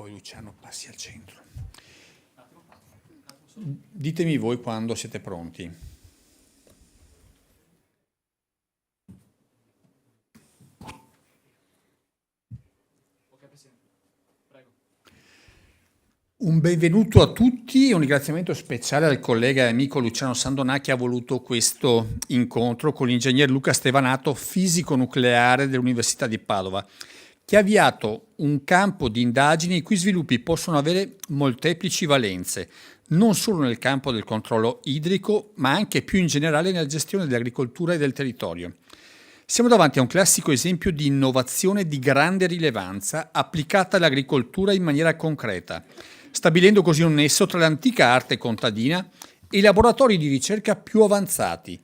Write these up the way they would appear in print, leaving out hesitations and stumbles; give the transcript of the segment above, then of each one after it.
poi Luciano passi al centro. Ditemi voi quando siete pronti. Un benvenuto a tutti e un ringraziamento speciale al collega e amico Luciano Sandonà che ha voluto questo incontro con l'ingegner Luca Stevanato, fisico nucleare dell'Università di Padova, che ha avviato un campo di indagini i cui sviluppi possono avere molteplici valenze, non solo nel campo del controllo idrico, ma anche più in generale nella gestione dell'agricoltura e del territorio. Siamo davanti a un classico esempio di innovazione di grande rilevanza applicata all'agricoltura in maniera concreta, stabilendo così un nesso tra l'antica arte contadina e i laboratori di ricerca più avanzati.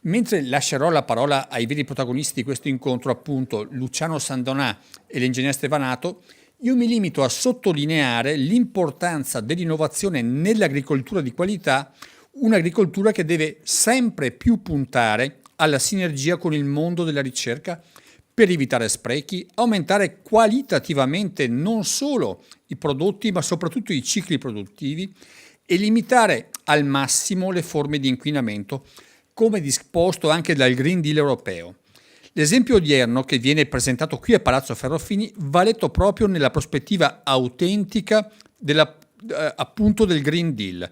Mentre lascerò la parola ai veri protagonisti di questo incontro, appunto Luciano Sandonà e l'ingegner Stevanato, io mi limito a sottolineare l'importanza dell'innovazione nell'agricoltura di qualità, un'agricoltura che deve sempre più puntare alla sinergia con il mondo della ricerca per evitare sprechi, aumentare qualitativamente non solo i prodotti ma soprattutto i cicli produttivi e limitare al massimo le forme di inquinamento, come disposto anche dal Green Deal europeo. L'esempio odierno che viene presentato qui a Palazzo Ferrofini va letto proprio nella prospettiva autentica appunto del Green Deal,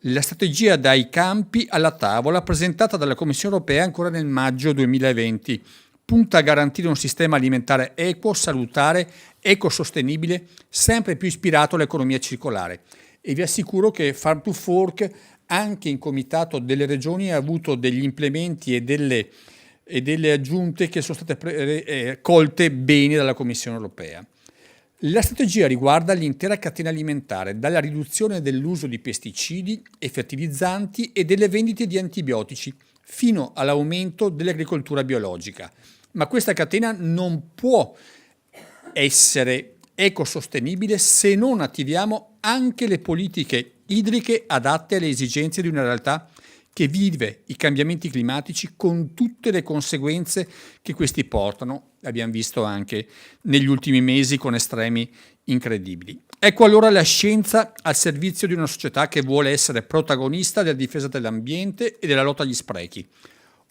la strategia dai campi alla tavola presentata dalla Commissione europea ancora nel maggio 2020, punta a garantire un sistema alimentare equo, salutare, ecosostenibile, sempre più ispirato all'economia circolare. E vi assicuro che Farm to Fork, anche in comitato delle regioni, ha avuto degli implementi e delle aggiunte che sono state colte bene dalla Commissione europea. La strategia riguarda l'intera catena alimentare, dalla riduzione dell'uso di pesticidi e fertilizzanti e delle vendite di antibiotici, fino all'aumento dell'agricoltura biologica. Ma questa catena non può essere ecosostenibile se non attiviamo anche le politiche idriche adatte alle esigenze di una realtà che vive i cambiamenti climatici con tutte le conseguenze che questi portano, abbiamo visto anche negli ultimi mesi con estremi incredibili. Ecco allora la scienza al servizio di una società che vuole essere protagonista della difesa dell'ambiente e della lotta agli sprechi.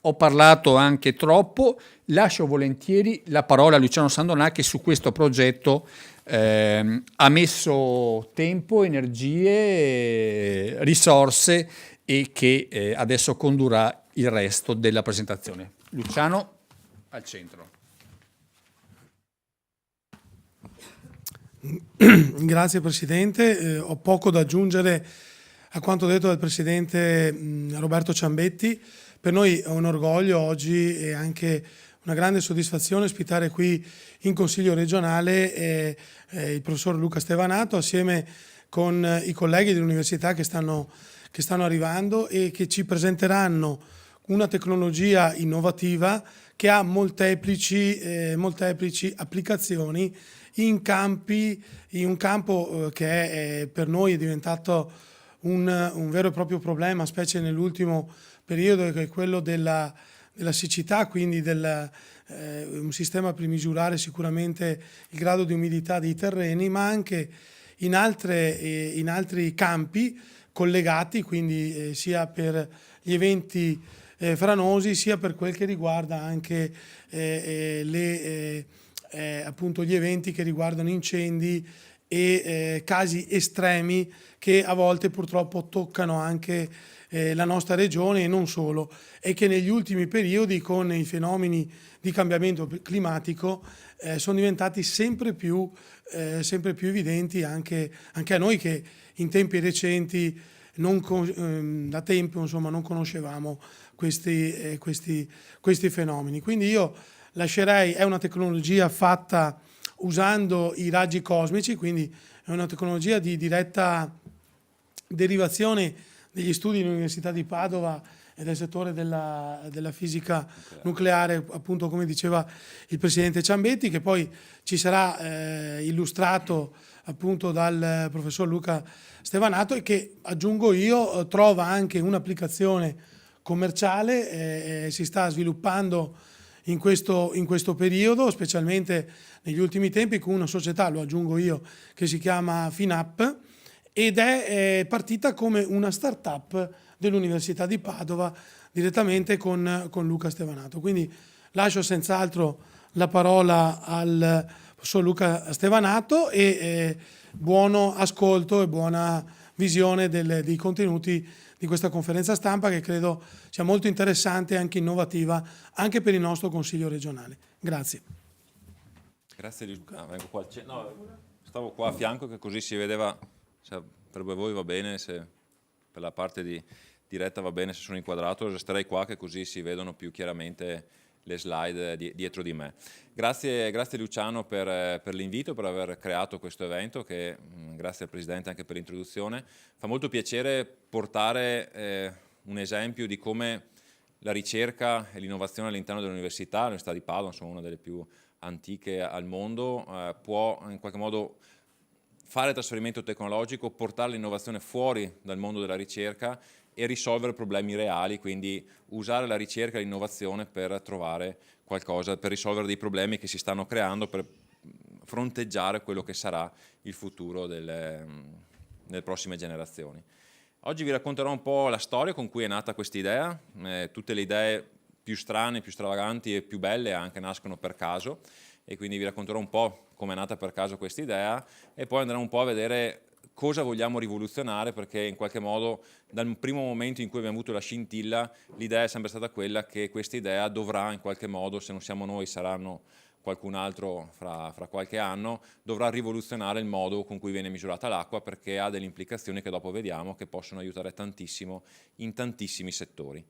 Ho parlato anche troppo, lascio volentieri la parola a Luciano Sandonà che su questo progetto ha messo tempo, energie, risorse e che adesso condurrà il resto della presentazione. Luciano, al centro. Grazie Presidente, ho poco da aggiungere a quanto detto dal Presidente Roberto Ciambetti. Per noi è un orgoglio oggi e anche una grande soddisfazione ospitare qui in Consiglio regionale il professor Luca Stevanato assieme con i colleghi dell'università che stanno arrivando e che ci presenteranno una tecnologia innovativa che ha molteplici applicazioni in un campo che per noi è diventato un vero e proprio problema, specie nell'ultimo periodo, che è quello della siccità, quindi un sistema per misurare sicuramente il grado di umidità dei terreni, ma anche in altri campi collegati, quindi sia per gli eventi franosi, sia per quel che riguarda anche appunto gli eventi che riguardano incendi e casi estremi che a volte purtroppo toccano anche la nostra regione e non solo, e che negli ultimi periodi con i fenomeni di cambiamento climatico sono diventati sempre più evidenti anche a noi che in tempi recenti da tempo insomma non conoscevamo questi fenomeni. Quindi io lascerei, è una tecnologia fatta usando i raggi cosmici, quindi è una tecnologia di diretta derivazione degli studi dell'Università di Padova e del settore della fisica nucleare, appunto come diceva il Presidente Ciambetti, che poi ci sarà illustrato appunto dal professor Luca Stevanato e che, aggiungo io, trova anche un'applicazione commerciale, si sta sviluppando in questo periodo, specialmente negli ultimi tempi, con una società, lo aggiungo io, che si chiama FinUp, ed è partita come una start-up dell'Università di Padova direttamente con Luca Stevanato. Quindi lascio senz'altro la parola al professor Luca Stevanato e buono ascolto e buona visione dei contenuti di questa conferenza stampa, che credo sia molto interessante e anche innovativa anche per il nostro Consiglio regionale. Grazie. Grazie Luca. Vengo qua. No, stavo qua a fianco che così si vedeva, se per voi va bene, se per la parte di diretta va bene, se sono inquadrato, resterei qua che così si vedono più chiaramente le slide dietro di me. Grazie Luciano per l'invito, per aver creato questo evento, che grazie al Presidente anche per l'introduzione. Fa molto piacere portare un esempio di come la ricerca e l'innovazione all'interno dell'Università di Padova, insomma una delle più antiche al mondo, può in qualche modo fare trasferimento tecnologico, portare l'innovazione fuori dal mondo della ricerca e risolvere problemi reali, quindi usare la ricerca e l'innovazione per trovare qualcosa, per risolvere dei problemi che si stanno creando, per fronteggiare quello che sarà il futuro delle prossime generazioni. Oggi vi racconterò un po' la storia con cui è nata questa idea, tutte le idee più strane, più stravaganti e più belle anche nascono per caso, e quindi vi racconterò un po' come è nata per caso questa idea e poi andremo un po' a vedere cosa vogliamo rivoluzionare, perché in qualche modo dal primo momento in cui abbiamo avuto la scintilla l'idea è sempre stata quella che questa idea dovrà in qualche modo, se non siamo noi saranno qualcun altro fra qualche anno, dovrà rivoluzionare il modo con cui viene misurata l'acqua, perché ha delle implicazioni che dopo vediamo che possono aiutare tantissimo in tantissimi settori.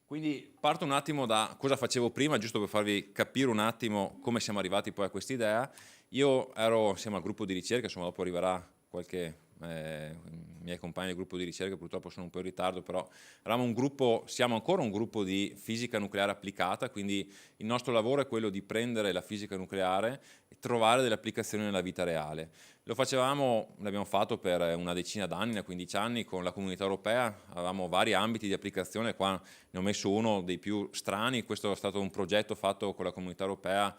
Quindi parto un attimo da cosa facevo prima, giusto per farvi capire un attimo come siamo arrivati poi a questa idea. Io ero insieme al gruppo di ricerca, insomma dopo arriverà qualche miei compagni del gruppo di ricerca, purtroppo sono un po' in ritardo, però eravamo un gruppo, siamo ancora un gruppo di fisica nucleare applicata, quindi il nostro lavoro è quello di prendere la fisica nucleare e trovare delle applicazioni nella vita reale. Lo facevamo, l'abbiamo fatto per una decina d'anni, da 15 anni, con la Comunità Europea, avevamo vari ambiti di applicazione, qua ne ho messo uno dei più strani. Questo è stato un progetto fatto con la Comunità Europea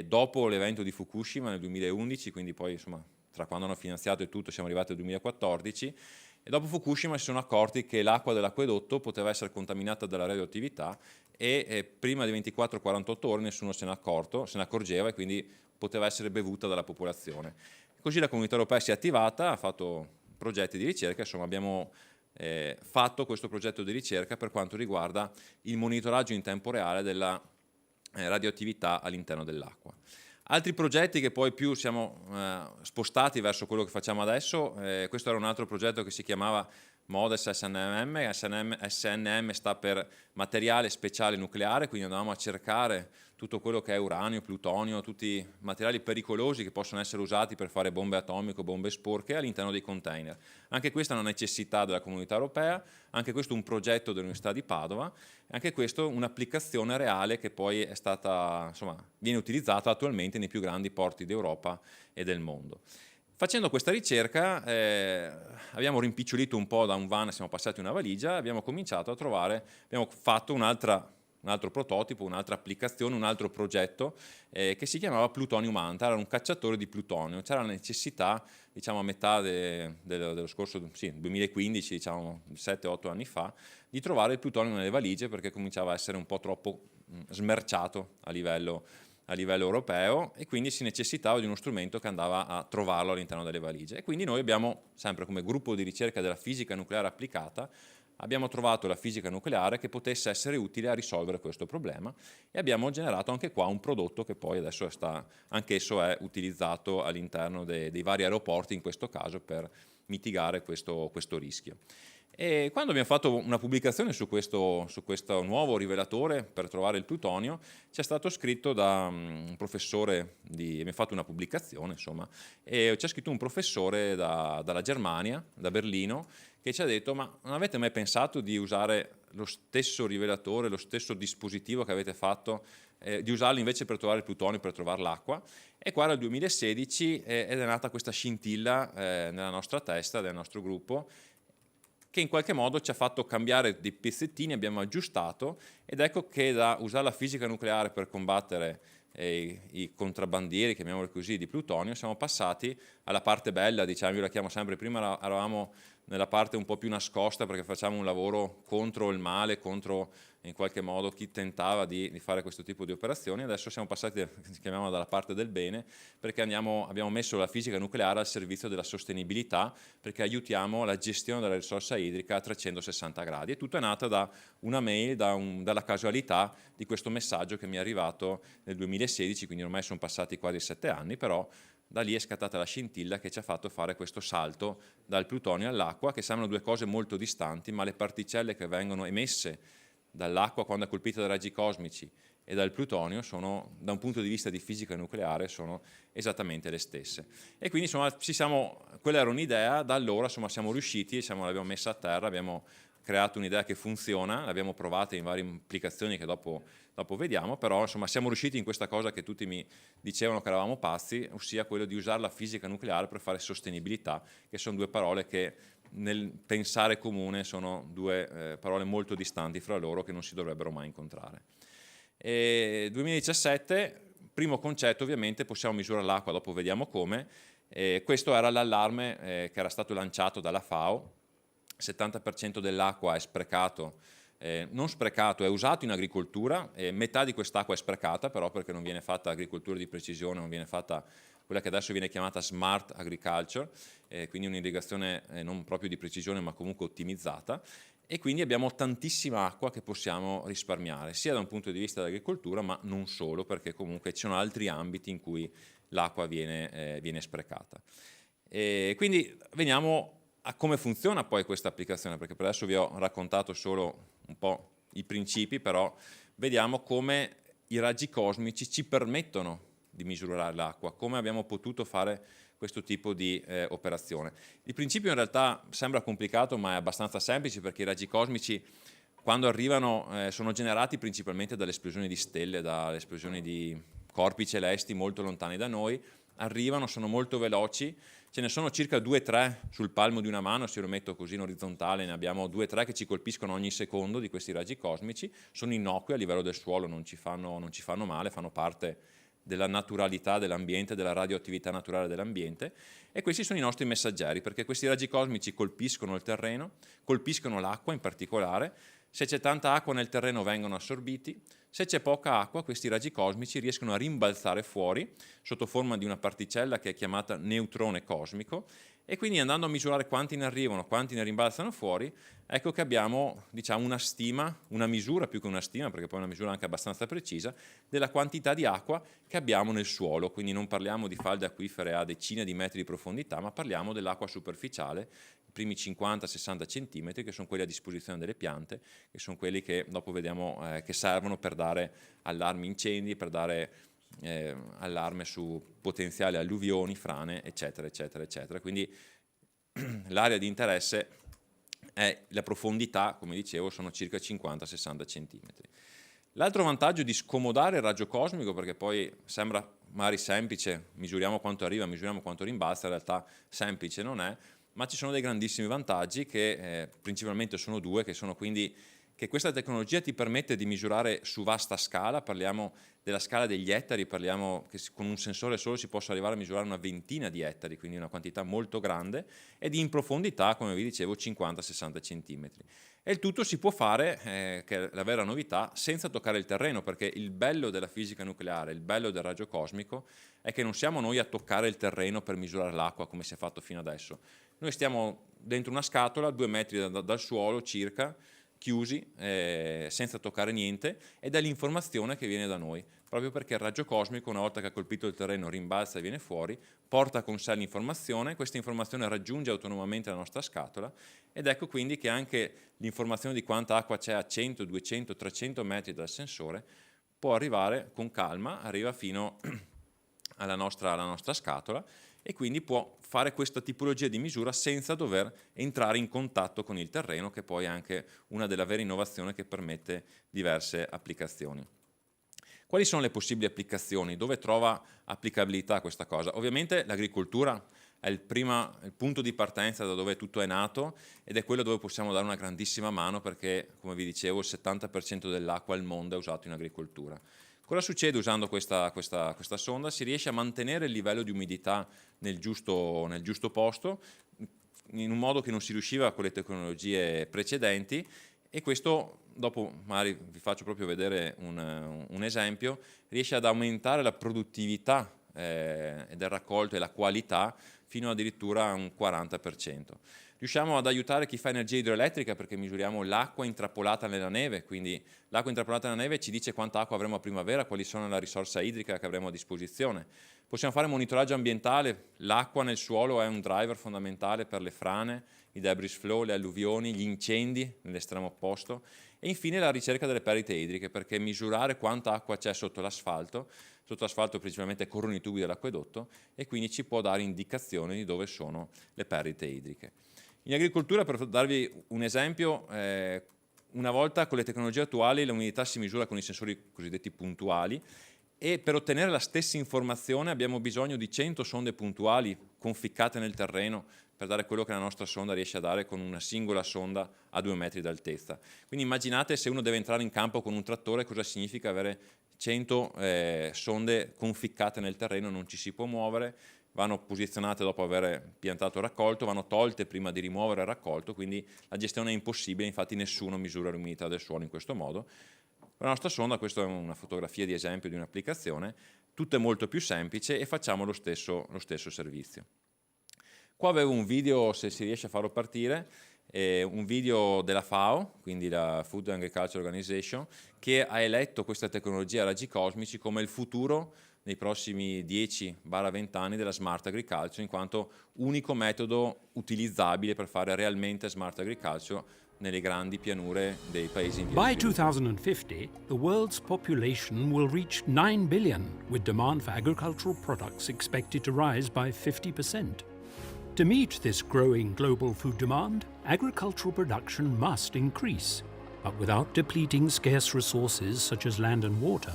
dopo l'evento di Fukushima nel 2011, quindi poi insomma tra quando hanno finanziato e tutto siamo arrivati al 2014, e dopo Fukushima si sono accorti che l'acqua dell'acquedotto poteva essere contaminata dalla radioattività e prima di 24-48 ore nessuno se ne accorgeva, e quindi poteva essere bevuta dalla popolazione. Così la Comunità Europea si è attivata, ha fatto progetti di ricerca, insomma abbiamo fatto questo progetto di ricerca per quanto riguarda il monitoraggio in tempo reale della radioattività all'interno dell'acqua. Altri progetti che poi più siamo spostati verso quello che facciamo adesso, questo era un altro progetto che si chiamava MODES SNM. SNM sta per materiale speciale nucleare, quindi andavamo a cercare tutto quello che è uranio, plutonio, tutti materiali pericolosi che possono essere usati per fare bombe atomiche o bombe sporche all'interno dei container. Anche questa è una necessità della Comunità Europea, anche questo un progetto dell'Università di Padova, anche questo un'applicazione reale che poi è stata, insomma, viene utilizzata attualmente nei più grandi porti d'Europa e del mondo. Facendo questa ricerca abbiamo rimpicciolito un po' da un van, siamo passati una valigia, abbiamo cominciato a trovare, abbiamo fatto un altro prototipo, un'altra applicazione, un altro progetto che si chiamava Plutonium Manta, era un cacciatore di plutonio. C'era la necessità, diciamo a metà dello scorso 2015, diciamo 7-8 anni fa, di trovare il plutonio nelle valigie, perché cominciava a essere un po' troppo smerciato a livello europeo, e quindi si necessitava di uno strumento che andava a trovarlo all'interno delle valigie. E quindi noi abbiamo, sempre come gruppo di ricerca della fisica nucleare applicata, abbiamo trovato la fisica nucleare che potesse essere utile a risolvere questo problema, e abbiamo generato anche qua un prodotto che poi adesso anch'esso è utilizzato all'interno dei vari aeroporti, in questo caso per mitigare questo rischio. E quando abbiamo fatto una pubblicazione su questo nuovo rivelatore per trovare il plutonio, ci è stato scritto da un professore, abbiamo fatto una pubblicazione insomma, e ci ha scritto un professore dalla Germania, da Berlino, che ci ha detto: ma non avete mai pensato di usare lo stesso rivelatore, lo stesso dispositivo che avete fatto, di usarlo invece per trovare il plutonio, per trovare l'acqua? E qua era il 2016 ed è nata questa scintilla nella nostra testa, del nostro gruppo, che in qualche modo ci ha fatto cambiare dei pezzettini, abbiamo aggiustato, ed ecco che da usare la fisica nucleare per combattere i contrabbandieri, chiamiamoli così, di plutonio, siamo passati alla parte bella, diciamo, io la chiamo sempre, prima eravamo nella parte un po' più nascosta perché facciamo un lavoro contro il male, contro in qualche modo chi tentava di fare questo tipo di operazioni. Adesso siamo passati, chiamiamola, dalla parte del bene, perché abbiamo messo la fisica nucleare al servizio della sostenibilità, perché aiutiamo la gestione della risorsa idrica a 360 gradi. E tutto è nato da una mail, dalla casualità di questo messaggio che mi è arrivato nel 2016, quindi ormai sono passati quasi 7 anni, però da lì è scattata la scintilla che ci ha fatto fare questo salto dal plutonio all'acqua, che sembrano due cose molto distanti, ma le particelle che vengono emesse dall'acqua quando è colpita dai raggi cosmici e dal plutonio sono, da un punto di vista di fisica nucleare, sono esattamente le stesse. E quindi insomma, quella era un'idea, da allora insomma, siamo riusciti, l'abbiamo messa a terra, abbiamo creato un'idea che funziona, l'abbiamo provata in varie applicazioni che dopo vediamo, però insomma, siamo riusciti in questa cosa che tutti mi dicevano che eravamo pazzi, ossia quello di usare la fisica nucleare per fare sostenibilità, che sono due parole che nel pensare comune sono due parole molto distanti fra loro che non si dovrebbero mai incontrare. E 2017, primo concetto, ovviamente possiamo misurare l'acqua, dopo vediamo come. Questo era l'allarme che era stato lanciato dalla FAO. 70% dell'acqua è sprecato, non sprecato, è usato in agricoltura, metà di quest'acqua è sprecata però perché non viene fatta agricoltura di precisione, non viene fatta quella che adesso viene chiamata smart agriculture, quindi un'irrigazione non proprio di precisione ma comunque ottimizzata, e quindi abbiamo tantissima acqua che possiamo risparmiare, sia da un punto di vista dell'agricoltura ma non solo, perché comunque ci sono altri ambiti in cui l'acqua viene sprecata. Quindi veniamo a come funziona poi questa applicazione, perché per adesso vi ho raccontato solo un po' i principi, però vediamo come i raggi cosmici ci permettono di misurare l'acqua, come abbiamo potuto fare questo tipo di operazione. Il principio in realtà sembra complicato, ma è abbastanza semplice, perché i raggi cosmici quando arrivano sono generati principalmente dalle esplosioni di stelle, dalle esplosioni di corpi celesti molto lontani da noi, arrivano, sono molto veloci, ce ne sono circa 2-3 sul palmo di una mano, se lo metto così in orizzontale ne abbiamo 2-3 che ci colpiscono ogni secondo di questi raggi cosmici, sono innocui a livello del suolo, non ci fanno male, fanno parte della naturalità dell'ambiente, della radioattività naturale dell'ambiente, e questi sono i nostri messaggeri, perché questi raggi cosmici colpiscono il terreno, colpiscono l'acqua in particolare. Se c'è tanta acqua nel terreno vengono assorbiti, se c'è poca acqua questi raggi cosmici riescono a rimbalzare fuori sotto forma di una particella che è chiamata neutrone cosmico, e quindi andando a misurare quanti ne arrivano, quanti ne rimbalzano fuori, ecco che abbiamo, diciamo, una stima, una misura più che una stima, perché poi è una misura anche abbastanza precisa, della quantità di acqua che abbiamo nel suolo. Quindi non parliamo di falde acquifere a decine di metri di profondità, ma parliamo dell'acqua superficiale, i primi 50-60 centimetri, che sono quelli a disposizione delle piante, che sono quelli che dopo vediamo che servono per dare allarmi incendi, per dare allarme su potenziali alluvioni, frane, eccetera, eccetera, eccetera. Quindi l'area di interesse è la profondità, come dicevo, sono circa 50-60 centimetri. L'altro vantaggio di scomodare il raggio cosmico, perché poi sembra magari semplice, misuriamo quanto arriva, misuriamo quanto rimbalza, in realtà semplice non è, ma ci sono dei grandissimi vantaggi che principalmente sono due, che sono quindi che questa tecnologia ti permette di misurare su vasta scala, parliamo della scala degli ettari, parliamo che con un sensore solo si possa arrivare a misurare una ventina di ettari, quindi una quantità molto grande, e in profondità, come vi dicevo, 50-60 centimetri. E il tutto si può fare, che è la vera novità, senza toccare il terreno, perché il bello della fisica nucleare, il bello del raggio cosmico, è che non siamo noi a toccare il terreno per misurare l'acqua come si è fatto fino adesso. Noi stiamo dentro una scatola, 2 metri dal suolo circa, chiusi, senza toccare niente, ed è l'informazione che viene da noi, proprio perché il raggio cosmico, una volta che ha colpito il terreno, rimbalza e viene fuori, porta con sé l'informazione, questa informazione raggiunge autonomamente la nostra scatola, ed ecco quindi che anche l'informazione di quanta acqua c'è a 100, 200, 300 metri dal sensore può arrivare con calma, arriva fino alla nostra scatola, e quindi può fare questa tipologia di misura senza dover entrare in contatto con il terreno, che poi è anche una delle vere innovazioni che permette diverse applicazioni. Quali sono le possibili applicazioni? Dove trova applicabilità questa cosa? Ovviamente l'agricoltura è il punto di partenza da dove tutto è nato ed è quello dove possiamo dare una grandissima mano perché, come vi dicevo, il 70% dell'acqua al mondo è usato in agricoltura. Cosa succede usando questa sonda? Si riesce a mantenere il livello di umidità nel giusto posto, in un modo che non si riusciva con le tecnologie precedenti, e questo, dopo magari vi faccio proprio vedere un esempio, riesce ad aumentare la produttività del raccolto e la qualità fino addirittura a un 40%. Riusciamo ad aiutare chi fa energia idroelettrica perché misuriamo l'acqua intrappolata nella neve, quindi l'acqua intrappolata nella neve ci dice quanta acqua avremo a primavera, quali sono la risorsa idrica che avremo a disposizione. Possiamo fare monitoraggio ambientale, l'acqua nel suolo è un driver fondamentale per le frane, i debris flow, le alluvioni, gli incendi nell'estremo opposto, e infine la ricerca delle perdite idriche, perché misurare quanta acqua c'è sotto l'asfalto principalmente corrono i tubi dell'acquedotto e quindi ci può dare indicazioni di dove sono le perdite idriche. In agricoltura, per darvi un esempio, una volta con le tecnologie attuali l'umidità si misura con i sensori cosiddetti puntuali e per ottenere la stessa informazione abbiamo bisogno di 100 sonde puntuali conficcate nel terreno per dare quello che la nostra sonda riesce a dare con una singola sonda a 2 metri d'altezza. Quindi immaginate se uno deve entrare in campo con un trattore cosa significa avere 100 sonde conficcate nel terreno, non ci si può muovere, vanno posizionate dopo aver piantato il raccolto, vanno tolte prima di rimuovere il raccolto, quindi la gestione è impossibile, infatti nessuno misura l'umidità del suolo in questo modo. Con la nostra sonda, questa è una fotografia di esempio di un'applicazione, tutto è molto più semplice e facciamo lo stesso servizio. Qua avevo un video, se si riesce a farlo partire, un video della FAO, quindi la Food and Agriculture Organization, che ha eletto questa tecnologia a raggi cosmici come il futuro nei prossimi 10-20 anni della smart agriculture, in quanto unico metodo utilizzabile per fare realmente smart agriculture nelle grandi pianure dei paesi in via By di sviluppo. 2050, the world's population will reach 9 billion, with demand for agricultural products expected to rise by 50%. To meet this growing global food demand, agricultural production must increase, but without depleting scarce resources such as land and water.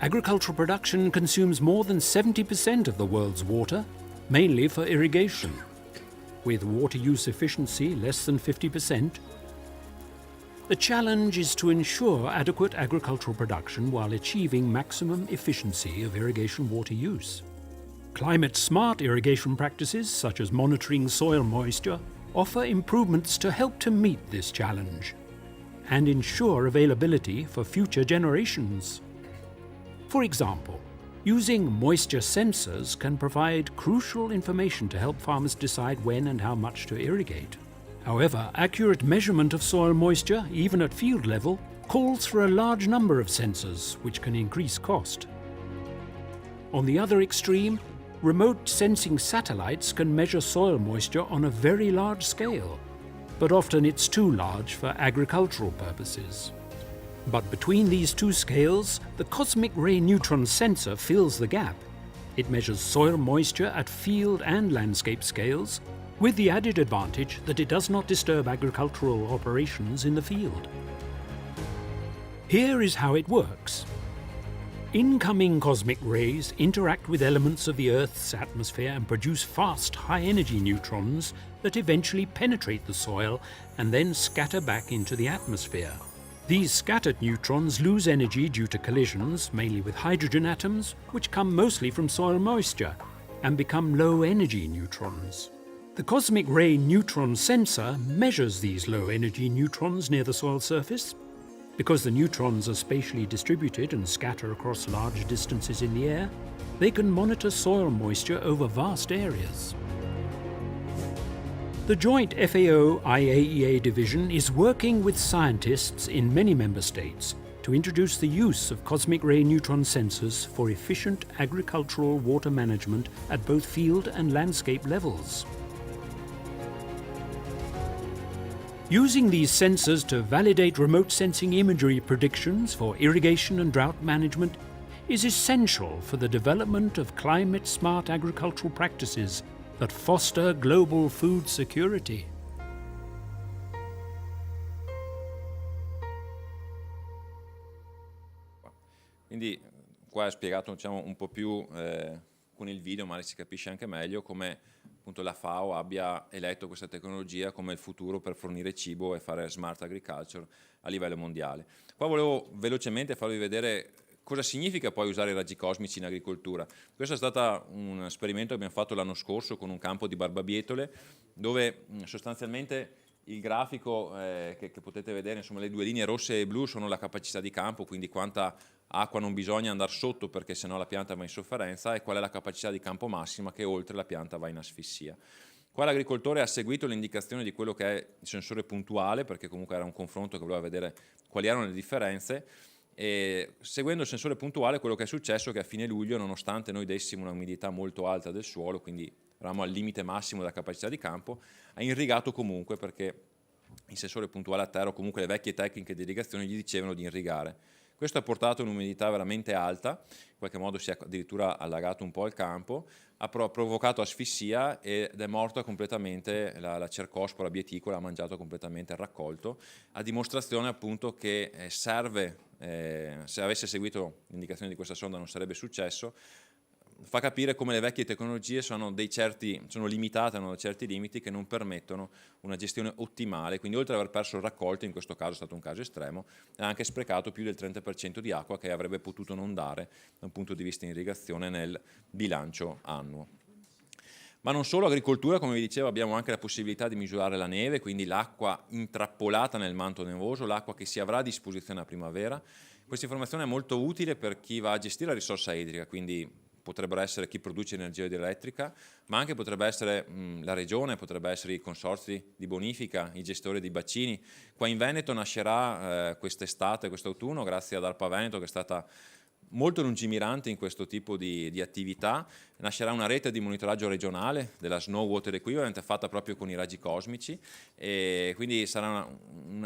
Agricultural production consumes more than 70% of the world's water, mainly for irrigation. With water use efficiency less than 50%, the challenge is to ensure adequate agricultural production while achieving maximum efficiency of irrigation water use. Climate-smart irrigation practices, such as monitoring soil moisture, offer improvements to help to meet this challenge and ensure availability for future generations. For example, using moisture sensors can provide crucial information to help farmers decide when and how much to irrigate. However, accurate measurement of soil moisture, even at field level, calls for a large number of sensors, which can increase cost. On the other extreme, remote sensing satellites can measure soil moisture on a very large scale, but often it's too large for agricultural purposes. But between these two scales, the cosmic ray neutron sensor fills the gap. It measures soil moisture at field and landscape scales, with the added advantage that it does not disturb agricultural operations in the field. Here is how it works. Incoming cosmic rays interact with elements of the Earth's atmosphere and produce fast, high-energy neutrons that eventually penetrate the soil and then scatter back into the atmosphere. These scattered neutrons lose energy due to collisions, mainly with hydrogen atoms, which come mostly from soil moisture, and become low-energy neutrons. The cosmic ray neutron sensor measures these low-energy neutrons near the soil surface. Because the neutrons are spatially distributed and scatter across large distances in the air, they can monitor soil moisture over vast areas. The joint FAO-IAEA division is working with scientists in many member states to introduce the use of cosmic ray neutron sensors for efficient agricultural water management at both field and landscape levels. Using these sensors to validate remote sensing imagery predictions for irrigation and drought management is essential for the development of climate-smart agricultural practices that foster global food security. Quindi qua è spiegato, diciamo, un po' più con il video magari si capisce anche meglio come appunto la FAO abbia eletto questa tecnologia come il futuro per fornire cibo e fare smart agriculture a livello mondiale. Qua volevo velocemente farvi vedere cosa significa poi usare i raggi cosmici in agricoltura. Questo è stato un esperimento che abbiamo fatto l'anno scorso con un campo di barbabietole, dove sostanzialmente il grafico che potete vedere, insomma le due linee rosse e blu sono la capacità di campo, quindi quanta acqua non bisogna andare sotto perché sennò la pianta va in sofferenza, e qual è la capacità di campo massima che oltre la pianta va in asfissia. Qua l'agricoltore ha seguito l'indicazione di quello che è il sensore puntuale, perché comunque era un confronto che voleva vedere quali erano le differenze, e seguendo il sensore puntuale quello che è successo è che a fine luglio, nonostante noi dessimo una umidità molto alta del suolo, quindi eravamo al limite massimo della capacità di campo, ha irrigato comunque, perché il sensore puntuale a terra o comunque le vecchie tecniche di irrigazione gli dicevano di irrigare. Questo ha portato un'umidità veramente alta, in qualche modo si è addirittura allagato un po' il campo, ha provocato asfissia ed è morta completamente la cercospora bieticola, ha mangiato completamente il raccolto, a dimostrazione appunto che serve, se avesse seguito l'indicazione di questa sonda non sarebbe successo. Fa capire come le vecchie tecnologie sono limitate, hanno certi limiti che non permettono una gestione ottimale, quindi oltre ad aver perso il raccolto, in questo caso è stato un caso estremo, ha anche sprecato più del 30% di acqua che avrebbe potuto non dare da un punto di vista di irrigazione nel bilancio annuo. Ma non solo agricoltura, come vi dicevo abbiamo anche la possibilità di misurare la neve, quindi l'acqua intrappolata nel manto nevoso, l'acqua che si avrà a disposizione a primavera. Questa informazione è molto utile per chi va a gestire la risorsa idrica, quindi potrebbero essere chi produce energia idroelettrica, ma anche potrebbe essere la regione, potrebbe essere i consorzi di bonifica, i gestori di bacini. Qua in Veneto nascerà quest'estate, quest'autunno, grazie ad ARPA Veneto che è stata molto lungimirante in questo tipo di attività, nascerà una rete di monitoraggio regionale della Snow Water Equivalent fatta proprio con i raggi cosmici, e quindi sarà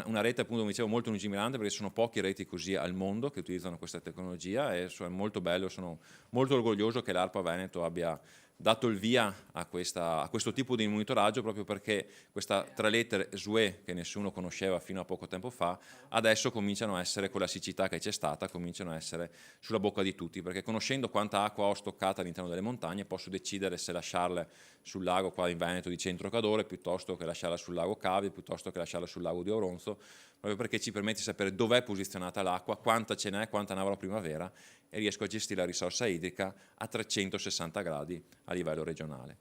una rete appunto come dicevo molto lungimirante, perché sono poche reti così al mondo che utilizzano questa tecnologia, e è molto bello, sono molto orgoglioso che l'ARPA Veneto abbia dato il via a questo tipo di monitoraggio, proprio perché questa tre lettere SUE che nessuno conosceva fino a poco tempo fa, adesso cominciano a essere, con la siccità che c'è stata, cominciano a essere sulla bocca di tutti, perché conoscendo quanta acqua ho stoccata all'interno delle montagne posso decidere se lasciarle sul lago qua in Veneto di Centro Cadore piuttosto che lasciarla sul lago Cavi, piuttosto che lasciarla sul lago di Auronzo, proprio perché ci permette di sapere dov'è posizionata l'acqua, quanta ce n'è, quanta ne avrò primavera, e riesco a gestire la risorsa idrica a 360 gradi a livello regionale.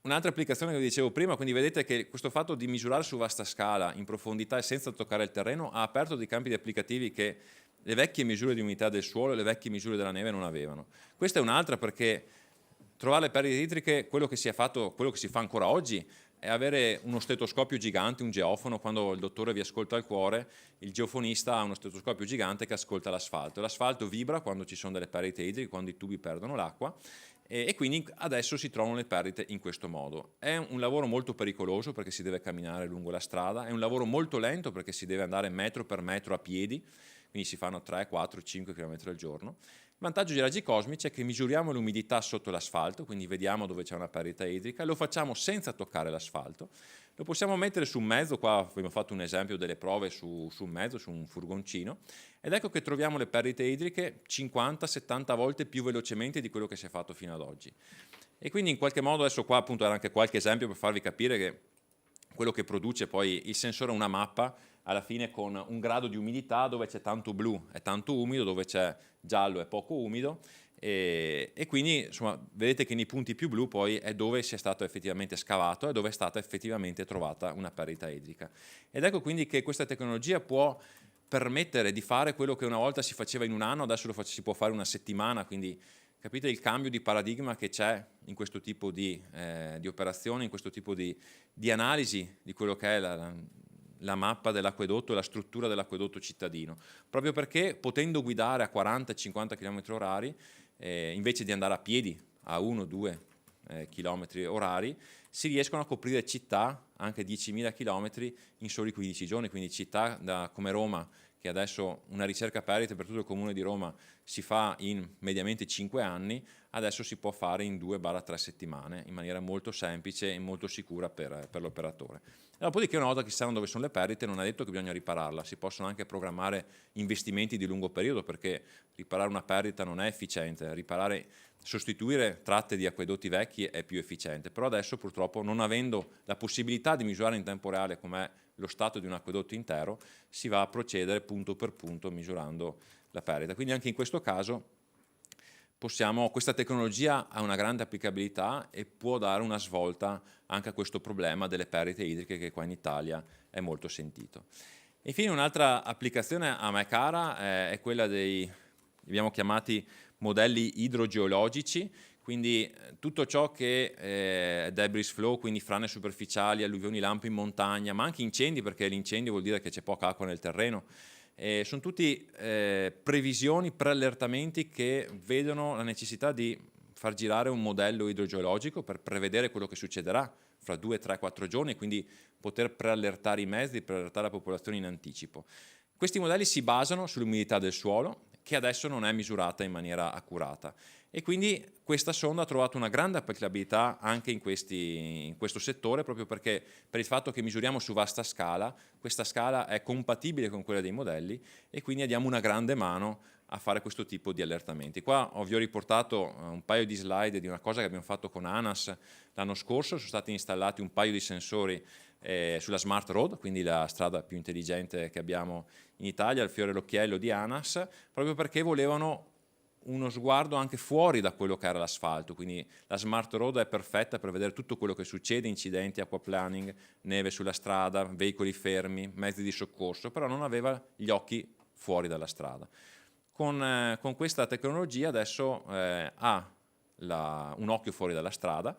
Un'altra applicazione che vi dicevo prima, quindi vedete che questo fatto di misurare su vasta scala, in profondità e senza toccare il terreno, ha aperto dei campi di applicativi che le vecchie misure di umidità del suolo e le vecchie misure della neve non avevano. Questa è un'altra, perché trovare le perdite idriche, quello che si è fatto, quello che si fa ancora oggi, è avere uno stetoscopio gigante, un geofono. Quando il dottore vi ascolta il cuore, il geofonista ha uno stetoscopio gigante che ascolta l'asfalto. L'asfalto vibra quando ci sono delle perdite idriche, quando i tubi perdono l'acqua, e quindi adesso si trovano le perdite in questo modo. È un lavoro molto pericoloso perché si deve camminare lungo la strada, è un lavoro molto lento perché si deve andare metro per metro a piedi, quindi si fanno 3, 4, 5 km al giorno. Il vantaggio dei raggi cosmici è che misuriamo l'umidità sotto l'asfalto, quindi vediamo dove c'è una perdita idrica, lo facciamo senza toccare l'asfalto, lo possiamo mettere su un mezzo, qua abbiamo fatto un esempio delle prove su un mezzo, su un furgoncino, ed ecco che troviamo le perdite idriche 50-70 volte più velocemente di quello che si è fatto fino ad oggi. E quindi in qualche modo, adesso qua appunto era anche qualche esempio per farvi capire che quello che produce poi il sensore è una mappa, alla fine con un grado di umidità, dove c'è tanto blu è tanto umido, dove c'è giallo è poco umido, e quindi insomma vedete che nei punti più blu poi è dove si è stato effettivamente scavato e dove è stata effettivamente trovata una perdita idrica. Ed ecco quindi che questa tecnologia può permettere di fare quello che una volta si faceva in un anno, adesso si può fare in una settimana, quindi capite il cambio di paradigma che c'è in questo tipo di operazioni, in questo tipo di analisi di quello che è la mappa dell'acquedotto e la struttura dell'acquedotto cittadino, proprio perché potendo guidare a 40-50 km/h, invece di andare a piedi a 1-2 km/h, si riescono a coprire città anche 10.000 km in soli 15 giorni, quindi città come Roma, che che adesso una ricerca perite per tutto il comune di Roma si fa in mediamente 5 anni, adesso si può fare in 2-3 settimane, in maniera molto semplice e molto sicura per l'operatore. Dopodiché, una volta che si sanno dove sono le perdite, non è detto che bisogna ripararla, si possono anche programmare investimenti di lungo periodo, perché riparare una perdita non è efficiente, sostituire tratte di acquedotti vecchi è più efficiente, però adesso purtroppo, non avendo la possibilità di misurare in tempo reale com'è lo stato di un acquedotto intero, si va a procedere punto per punto misurando la perdita. Quindi anche in questo caso questa tecnologia ha una grande applicabilità e può dare una svolta anche a questo problema delle perdite idriche, che qua in Italia è molto sentito. E infine un'altra applicazione a me cara è quella li abbiamo chiamati modelli idrogeologici, quindi tutto ciò che è debris flow, quindi frane superficiali, alluvioni lampo in montagna, ma anche incendi, perché l'incendio vuol dire che c'è poca acqua nel terreno. Sono tutti previsioni, preallertamenti che vedono la necessità di far girare un modello idrogeologico per prevedere quello che succederà fra 2, 3, 4 giorni e quindi poter preallertare i mezzi, preallertare la popolazione in anticipo. Questi modelli si basano sull'umidità del suolo, che adesso non è misurata in maniera accurata, e quindi questa sonda ha trovato una grande applicabilità anche in questo settore, proprio perché per il fatto che misuriamo su vasta scala, questa scala è compatibile con quella dei modelli e quindi diamo una grande mano a fare questo tipo di allertamenti. Qua vi ho riportato un paio di slide di una cosa che abbiamo fatto con ANAS l'anno scorso. Sono stati installati un paio di sensori sulla Smart Road, quindi la strada più intelligente che abbiamo in Italia, il fiore all'occhiello di ANAS, proprio perché volevano uno sguardo anche fuori da quello che era l'asfalto, quindi la Smart Road è perfetta per vedere tutto quello che succede, incidenti, aquaplaning, neve sulla strada, veicoli fermi, mezzi di soccorso, però non aveva gli occhi fuori dalla strada. Con questa tecnologia adesso ha un occhio fuori dalla strada,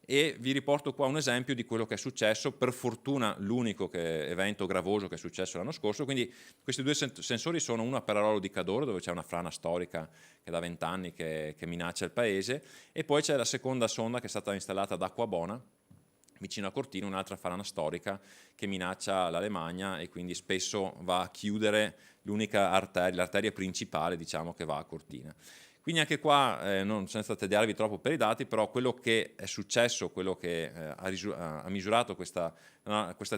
e vi riporto qua un esempio di quello che è successo, per fortuna l'unico evento gravoso che è successo l'anno scorso. Quindi questi due sensori sono uno a Perarolo di Cadore, dove c'è una frana storica che da 20 anni che minaccia il paese, e poi c'è la seconda sonda che è stata installata ad Acquabona, vicino a Cortina, un'altra frana storica che minaccia l'Alemagna e quindi spesso va a chiudere l'arteria principale, diciamo, che va a Cortina. Quindi anche qua, non senza tediarvi troppo per i dati, però quello che è successo, quello che ha misurato questa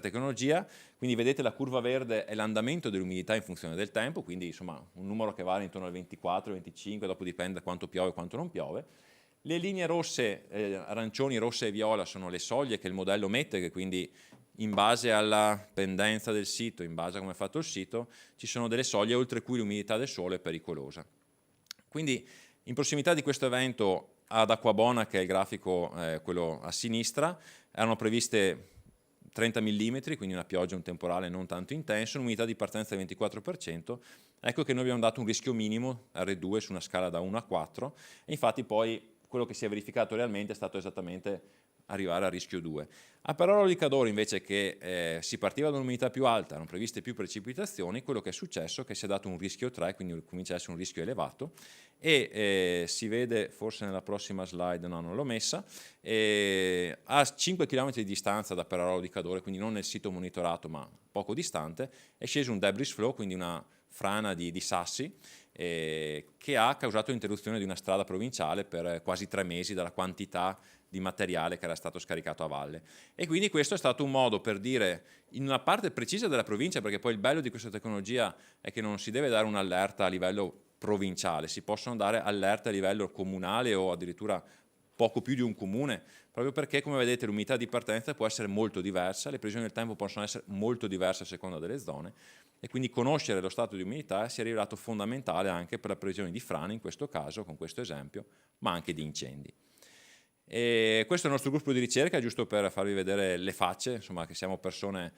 tecnologia, quindi vedete la curva verde è l'andamento dell'umidità in funzione del tempo, quindi insomma un numero che vale intorno al 24, 25, dopo dipende da quanto piove e quanto non piove. Le linee rosse, arancioni, rosse e viola sono le soglie che il modello mette, che quindi in base alla pendenza del sito, in base a come è fatto il sito, ci sono delle soglie oltre cui l'umidità del suolo è pericolosa. Quindi in prossimità di questo evento ad Acquabona, che è il grafico quello a sinistra, erano previste 30 mm, quindi una pioggia, un temporale non tanto intenso, un'umidità di partenza del 24%, ecco che noi abbiamo dato un rischio minimo R2 su una scala da 1 a 4, e infatti poi quello che si è verificato realmente è stato esattamente arrivare a rischio 2. A Perarolo di Cadore, invece, che si partiva da un'umidità più alta, erano previste più precipitazioni, quello che è successo è che si è dato un rischio 3, quindi comincia a essere un rischio elevato, e si vede forse nella prossima slide, no, non l'ho messa, a 5 km di distanza da Perarolo di Cadore, quindi non nel sito monitorato ma poco distante, è sceso un debris flow, quindi una frana di sassi, che ha causato l'interruzione di una strada provinciale per quasi 3 mesi dalla quantità di materiale che era stato scaricato a valle. E quindi questo è stato un modo per dire, in una parte precisa della provincia, perché poi il bello di questa tecnologia è che non si deve dare un'allerta a livello provinciale, si possono dare allerte a livello comunale o addirittura poco più di un comune, proprio perché, come vedete, l'umidità di partenza può essere molto diversa, le previsioni del tempo possono essere molto diverse a seconda delle zone, e quindi conoscere lo stato di umidità si è rivelato fondamentale anche per la previsione di frane, in questo caso, con questo esempio, ma anche di incendi. E questo è il nostro gruppo di ricerca, giusto per farvi vedere le facce, insomma, che siamo persone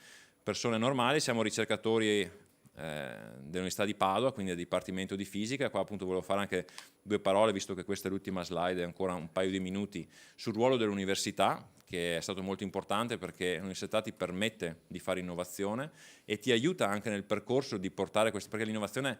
normali, siamo ricercatori dell'Università di Padova, quindi del Dipartimento di Fisica. Qua appunto volevo fare anche 2 parole, visto che questa è l'ultima slide, e ancora un paio di minuti, sul ruolo dell'università, che è stato molto importante perché l'università ti permette di fare innovazione e ti aiuta anche nel percorso di portare questo, perché l'innovazione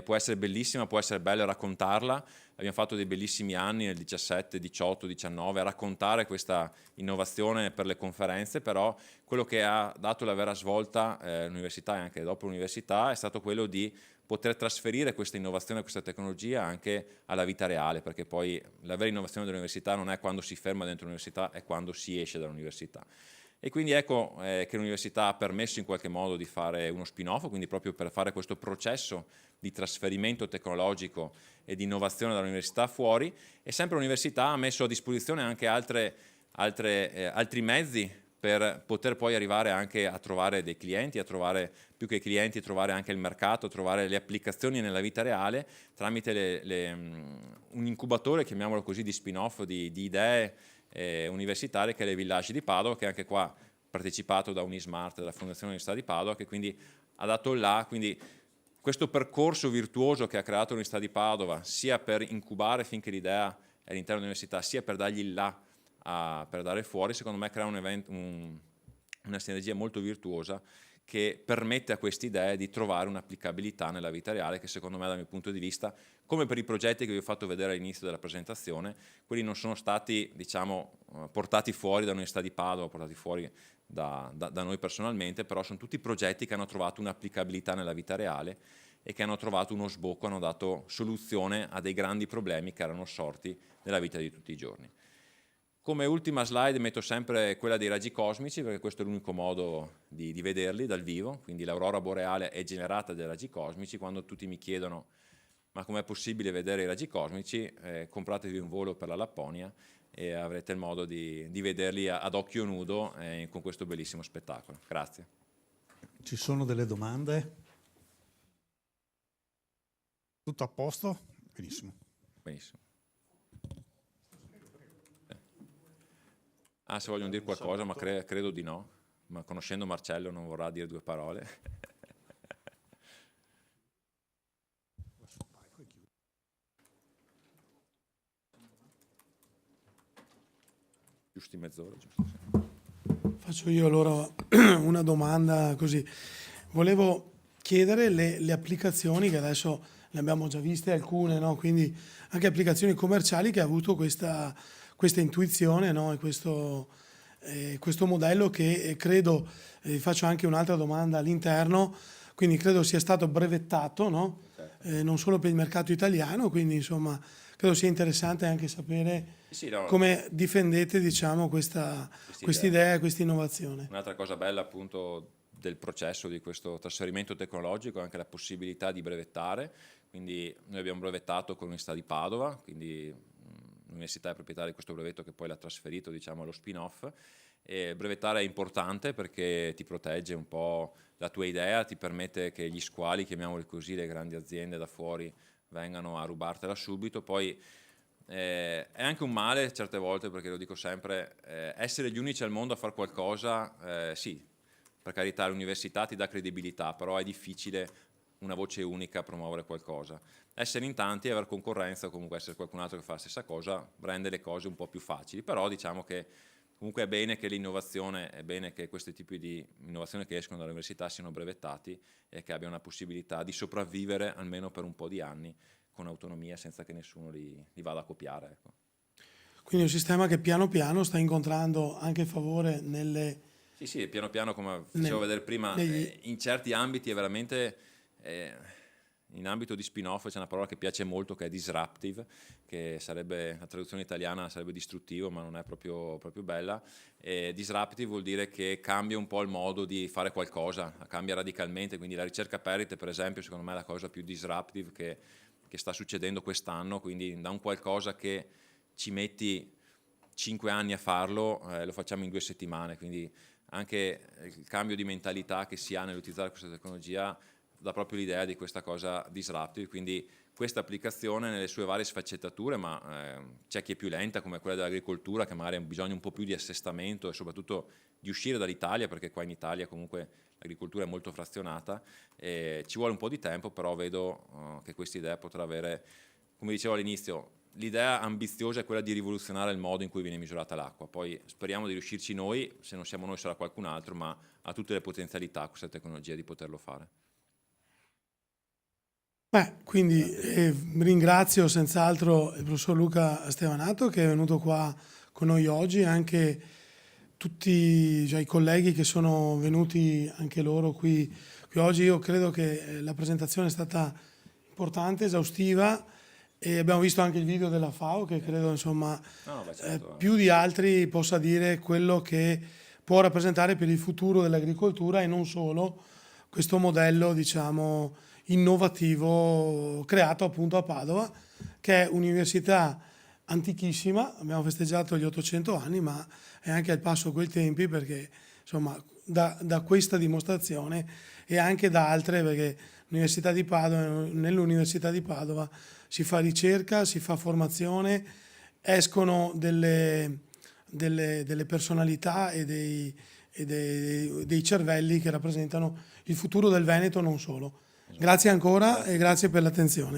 può essere bellissima, può essere bello raccontarla. Abbiamo fatto dei bellissimi anni nel 17, 18, 19 a raccontare questa innovazione per le conferenze, però quello che ha dato la vera svolta all'università e anche dopo l'università è stato quello di poter trasferire questa innovazione, questa tecnologia anche alla vita reale, perché poi la vera innovazione dell'università non è quando si ferma dentro l'università, è quando si esce dall'università. E quindi ecco che l'università ha permesso in qualche modo di fare uno spin-off, quindi proprio per fare questo processo di trasferimento tecnologico e di innovazione dall'università fuori, e sempre l'università ha messo a disposizione anche altri mezzi per poter poi arrivare anche a trovare dei clienti, a trovare più che clienti, trovare anche il mercato, trovare le applicazioni nella vita reale tramite un incubatore, chiamiamolo così, di spin-off, di idee universitarie, che è le Villaggi di Padova, che anche qua partecipato da Unismart, dalla Fondazione Università di Padova, che quindi ha dato quindi questo percorso virtuoso che ha creato l'Università di Padova, sia per incubare finché l'idea è all'interno dell'università, sia per dargli per dare fuori, secondo me crea una sinergia molto virtuosa che permette a queste idee di trovare un'applicabilità nella vita reale, che secondo me, dal mio punto di vista, come per i progetti che vi ho fatto vedere all'inizio della presentazione, quelli non sono stati, diciamo, portati fuori dall'Università di Padova, portati fuori da noi personalmente, però sono tutti progetti che hanno trovato un'applicabilità nella vita reale e che hanno trovato uno sbocco, hanno dato soluzione a dei grandi problemi che erano sorti nella vita di tutti i giorni. Come ultima slide metto sempre quella dei raggi cosmici, perché questo è l'unico modo di vederli dal vivo, quindi l'aurora boreale è generata dai raggi cosmici. Quando tutti mi chiedono ma com'è possibile vedere i raggi cosmici, compratevi un volo per la Lapponia e avrete il modo di vederli ad occhio nudo con questo bellissimo spettacolo. Grazie. Ci sono delle domande? Tutto a posto? Benissimo. Benissimo. Se vogliono dire qualcosa, ma credo di no, ma conoscendo Marcello non vorrà dire due parole. Giusti mezz'ora, giusto? Faccio io allora una domanda così. Volevo chiedere le applicazioni, che adesso ne abbiamo già viste alcune, no? Quindi anche applicazioni commerciali che ha avuto questa intuizione, no? E questo modello che credo, faccio anche un'altra domanda all'interno, quindi credo sia stato brevettato, no? Non solo per il mercato italiano, quindi insomma credo sia interessante anche sapere come difendete, diciamo, questa idea, questa innovazione. Un'altra cosa bella appunto del processo di questo trasferimento tecnologico è anche la possibilità di brevettare, quindi noi abbiamo brevettato con l'Università di Padova, quindi l'università è proprietaria di questo brevetto che poi l'ha trasferito, diciamo, allo spin-off. E brevettare è importante perché ti protegge un po' la tua idea, ti permette che gli squali, chiamiamoli così, le grandi aziende da fuori vengano a rubartela subito. Poi è anche un male certe volte, perché lo dico sempre, essere gli unici al mondo a fare qualcosa, sì, per carità l'università ti dà credibilità, però è difficile una voce unica a promuovere qualcosa. Essere in tanti e avere concorrenza, o comunque essere qualcun altro che fa la stessa cosa, rende le cose un po' più facili, però diciamo che comunque è bene che l'innovazione, è bene che questi tipi di innovazioni che escono dall'università siano brevettati e che abbiano la possibilità di sopravvivere almeno per un po' di anni con autonomia, senza che nessuno li vada a copiare. Ecco. Quindi è un sistema che piano piano sta incontrando anche favore nelle... Sì, piano piano, come facevo vedere prima, in certi ambiti è veramente... in ambito di spin-off c'è una parola che piace molto, che è disruptive, che sarebbe, la traduzione italiana sarebbe distruttivo, ma non è proprio bella. Disruptive vuol dire che cambia un po' il modo di fare qualcosa, cambia radicalmente, quindi la ricerca Perite, per esempio, secondo me è la cosa più disruptive che sta succedendo quest'anno, quindi da un qualcosa che ci metti 5 anni a farlo, lo facciamo in 2 settimane, quindi anche il cambio di mentalità che si ha nell'utilizzare questa tecnologia dà proprio l'idea di questa cosa disruptive, quindi questa applicazione nelle sue varie sfaccettature, ma c'è chi è più lenta, come quella dell'agricoltura, che magari ha bisogno un po' più di assestamento e soprattutto di uscire dall'Italia, perché qua in Italia comunque l'agricoltura è molto frazionata, ci vuole un po' di tempo, però vedo che questa idea potrà avere, come dicevo all'inizio, l'idea ambiziosa è quella di rivoluzionare il modo in cui viene misurata l'acqua, poi speriamo di riuscirci noi, se non siamo noi sarà qualcun altro, ma ha tutte le potenzialità questa tecnologia di poterlo fare. Quindi ringrazio senz'altro il professor Luca Stevanato che è venuto qua con noi oggi, anche tutti i colleghi che sono venuti anche loro qui oggi. Io credo che la presentazione è stata importante, esaustiva, e abbiamo visto anche il video della FAO che credo insomma certo. più di altri possa dire quello che può rappresentare per il futuro dell'agricoltura e non solo questo modello diciamo innovativo creato appunto a Padova, che è un'università antichissima. Abbiamo festeggiato gli 800 anni, ma è anche al passo coi tempi, perché insomma da questa dimostrazione e anche da altre, perché nell'Università di Padova si fa ricerca, si fa formazione, escono delle personalità e dei cervelli che rappresentano il futuro del Veneto, non solo. Grazie ancora e grazie per l'attenzione.